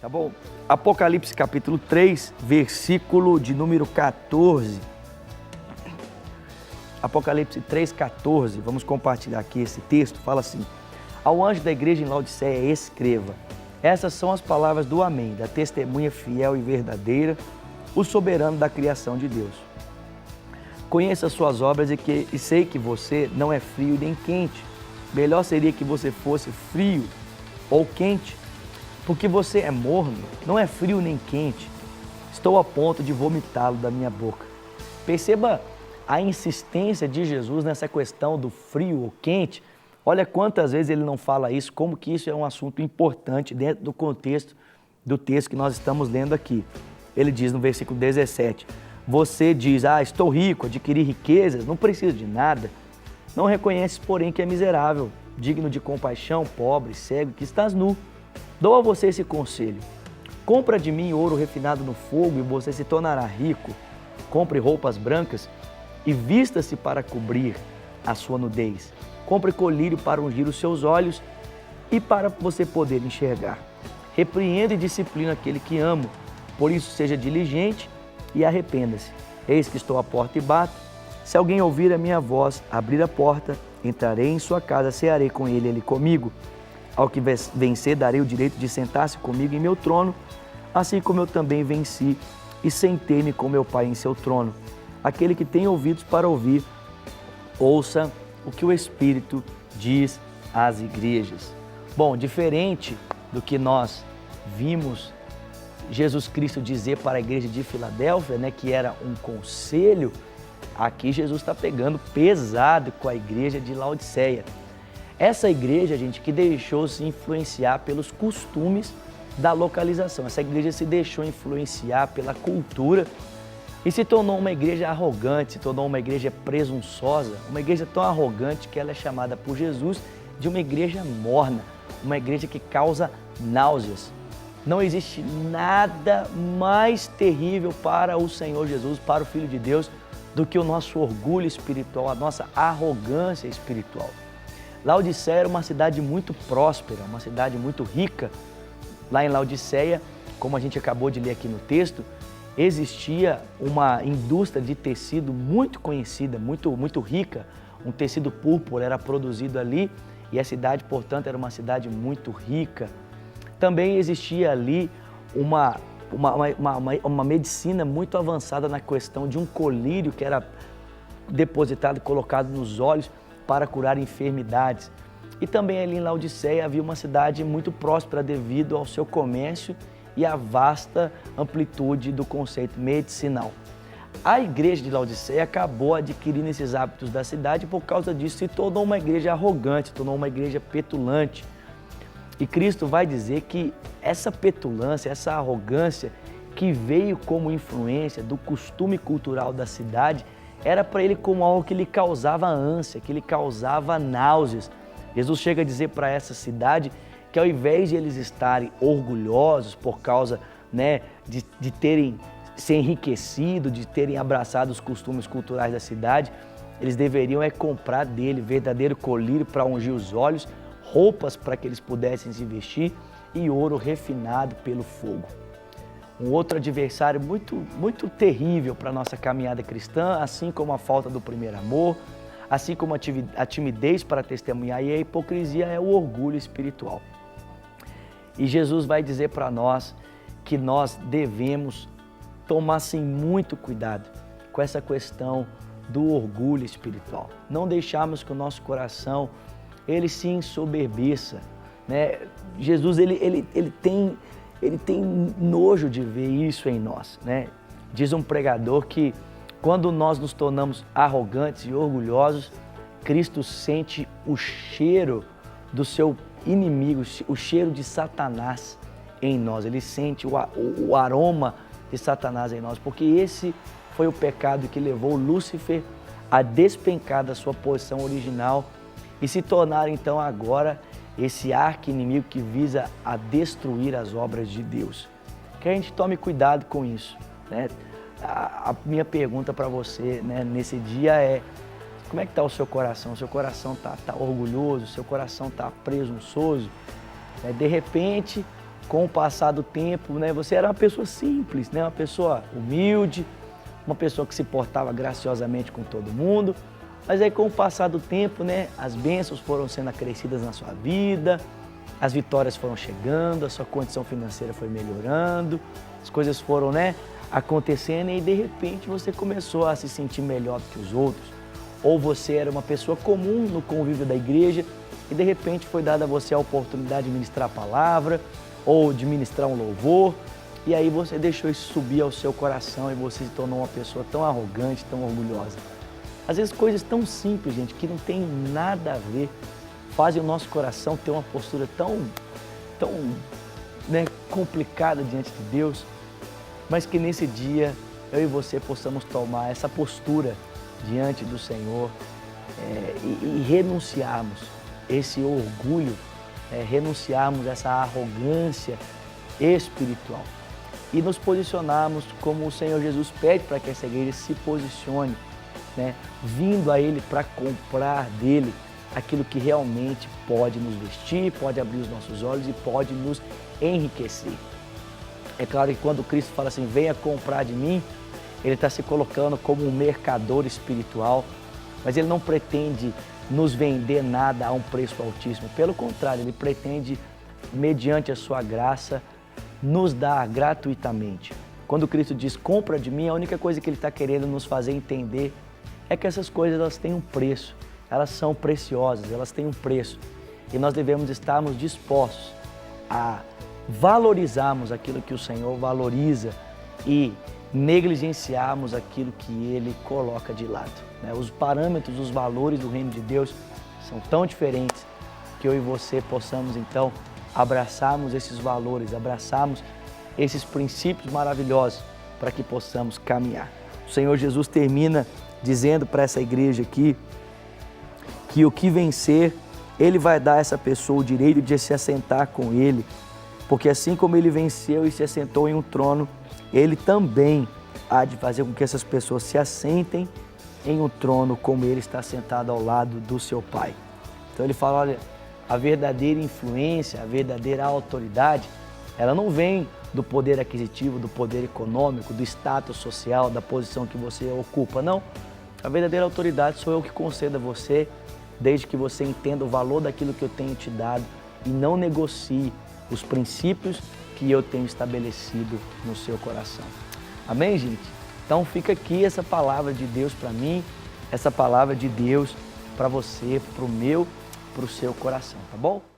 Tá bom? Apocalipse capítulo 3, versículo de número 14. Apocalipse 3, 14. Vamos compartilhar aqui esse texto. Fala assim: ao anjo da igreja em Laodiceia escreva: essas são as palavras do Amém, da testemunha fiel e verdadeira, o soberano da criação de Deus. Conheça as suas obras e sei que você não é frio nem quente. Melhor seria que você fosse frio ou quente, porque você é morno, não é frio nem quente. Estou a ponto de vomitá-lo da minha boca. Perceba a insistência de Jesus nessa questão do frio ou quente. Olha quantas vezes ele não fala isso, como que isso é um assunto importante dentro do contexto do texto que nós estamos lendo aqui. Ele diz no versículo 17, você diz, estou rico, adquiri riquezas, não preciso de nada. Não reconheces, porém, que é miserável, digno de compaixão, pobre, cego, que estás nu. Dou a você esse conselho. Compra de mim ouro refinado no fogo e você se tornará rico. Compre roupas brancas e vista-se para cobrir a sua nudez. Compre colírio para ungir os seus olhos e para você poder enxergar. Repreenda e disciplina aquele que amo. Por isso seja diligente e arrependa-se. Eis que estou à porta e bato. Se alguém ouvir a minha voz, abrir a porta, entrarei em sua casa, cearei com ele, ele comigo. Ao que vencer, darei o direito de sentar-se comigo em meu trono, assim como eu também venci e sentei-me com meu Pai em seu trono. Aquele que tem ouvidos para ouvir, ouça o que o Espírito diz às igrejas. Bom, diferente do que nós vimos Jesus Cristo dizer para a igreja de Filadélfia, que era um conselho, aqui Jesus está pegando pesado com a igreja de Laodiceia. Essa igreja, gente, que deixou-se influenciar pelos costumes da localização. Essa igreja se deixou influenciar pela cultura e se tornou uma igreja arrogante, se tornou uma igreja presunçosa, uma igreja tão arrogante que ela é chamada por Jesus de uma igreja morna, uma igreja que causa náuseas. Não existe nada mais terrível para o Senhor Jesus, para o Filho de Deus, do que o nosso orgulho espiritual, a nossa arrogância espiritual. Laodiceia era uma cidade muito próspera, uma cidade muito rica. Lá em Laodiceia, como a gente acabou de ler aqui no texto, existia uma indústria de tecido muito conhecida, muito rica. Um tecido púrpura era produzido ali e a cidade, portanto, era uma cidade muito rica. Também existia ali uma medicina muito avançada na questão de um colírio que era depositado e colocado nos olhos para curar enfermidades. E também ali em Laodiceia havia uma cidade muito próspera devido ao seu comércio e à vasta amplitude do conceito medicinal. A igreja de Laodiceia acabou adquirindo esses hábitos da cidade e por causa disso se tornou uma igreja arrogante, se tornou uma igreja petulante. E Cristo vai dizer que essa petulância, essa arrogância que veio como influência do costume cultural da cidade, era para ele como algo que lhe causava ânsia, que lhe causava náuseas. Jesus chega a dizer para essa cidade que ao invés de eles estarem orgulhosos por causa de terem se enriquecido, de terem abraçado os costumes culturais da cidade, eles deveriam comprar dele verdadeiro colírio para ungir os olhos, roupas para que eles pudessem se vestir e ouro refinado pelo fogo. Um outro adversário muito terrível para a nossa caminhada cristã, assim como a falta do primeiro amor, assim como a timidez para testemunhar e a hipocrisia é o orgulho espiritual. E Jesus vai dizer para nós que nós devemos tomar assim, muito cuidado com essa questão do orgulho espiritual. Não deixarmos que o nosso coração ele se ensoberbeça. Jesus ele tem nojo de ver isso em nós. Diz um pregador que quando nós nos tornamos arrogantes e orgulhosos, Cristo sente o cheiro do seu inimigo, o cheiro de Satanás em nós. Ele sente o aroma de Satanás em nós, porque esse foi o pecado que levou Lúcifer a despencar da sua posição original e se tornar então agora esse arqui-inimigo que visa a destruir as obras de Deus. Que a gente tome cuidado com isso. A minha pergunta para você nesse dia é: como é que está o seu coração? O seu coração está orgulhoso? O seu coração está presunçoso? De repente, com o passar do tempo, né, você era uma pessoa simples, né, uma pessoa humilde, uma pessoa que se portava graciosamente com todo mundo, mas aí com o passar do tempo, né, as bênçãos foram sendo acrescidas na sua vida, as vitórias foram chegando, a sua condição financeira foi melhorando, as coisas foram, né, acontecendo e de repente você começou a se sentir melhor do que os outros, ou você era uma pessoa comum no convívio da igreja e de repente foi dada a você a oportunidade de ministrar a palavra ou de ministrar um louvor e aí você deixou isso subir ao seu coração e você se tornou uma pessoa tão arrogante, tão orgulhosa. Às vezes coisas tão simples, gente, que não tem nada a ver, fazem o nosso coração ter uma postura tão né, complicada diante de Deus, mas que nesse dia eu e você possamos tomar essa postura diante do Senhor e renunciarmos esse orgulho, renunciarmos essa arrogância espiritual e nos posicionarmos como o Senhor Jesus pede para que essa igreja se posicione, né, vindo a Ele para comprar dele aquilo que realmente pode nos vestir, pode abrir os nossos olhos e pode nos enriquecer. É claro que quando Cristo fala assim, venha comprar de mim, Ele está se colocando como um mercador espiritual, mas Ele não pretende nos vender nada a um preço altíssimo. Pelo contrário, Ele pretende, mediante a sua graça, nos dar gratuitamente. Quando Cristo diz, compra de mim, a única coisa que Ele está querendo nos fazer entender é que essas coisas elas têm um preço, elas são preciosas, elas têm um preço. E nós devemos estarmos dispostos a valorizarmos aquilo que o Senhor valoriza e negligenciarmos aquilo que Ele coloca de lado. Os parâmetros, os valores do reino de Deus são tão diferentes que eu e você possamos então abraçarmos esses valores, abraçarmos esses princípios maravilhosos para que possamos caminhar. O Senhor Jesus termina dizendo para essa igreja aqui que o que vencer, Ele vai dar a essa pessoa o direito de se assentar com Ele, porque assim como Ele venceu e se assentou em um trono, Ele também há de fazer com que essas pessoas se assentem em um trono como Ele está sentado ao lado do seu Pai. Então Ele fala, olha, a verdadeira influência, a verdadeira autoridade, ela não vem do poder aquisitivo, do poder econômico, do status social, da posição que você ocupa, não. A verdadeira autoridade sou eu que concedo a você, desde que você entenda o valor daquilo que eu tenho te dado e não negocie os princípios que eu tenho estabelecido no seu coração. Amém, gente? Então fica aqui essa palavra de Deus para mim, essa palavra de Deus para você, para o meu, para o seu coração, tá bom?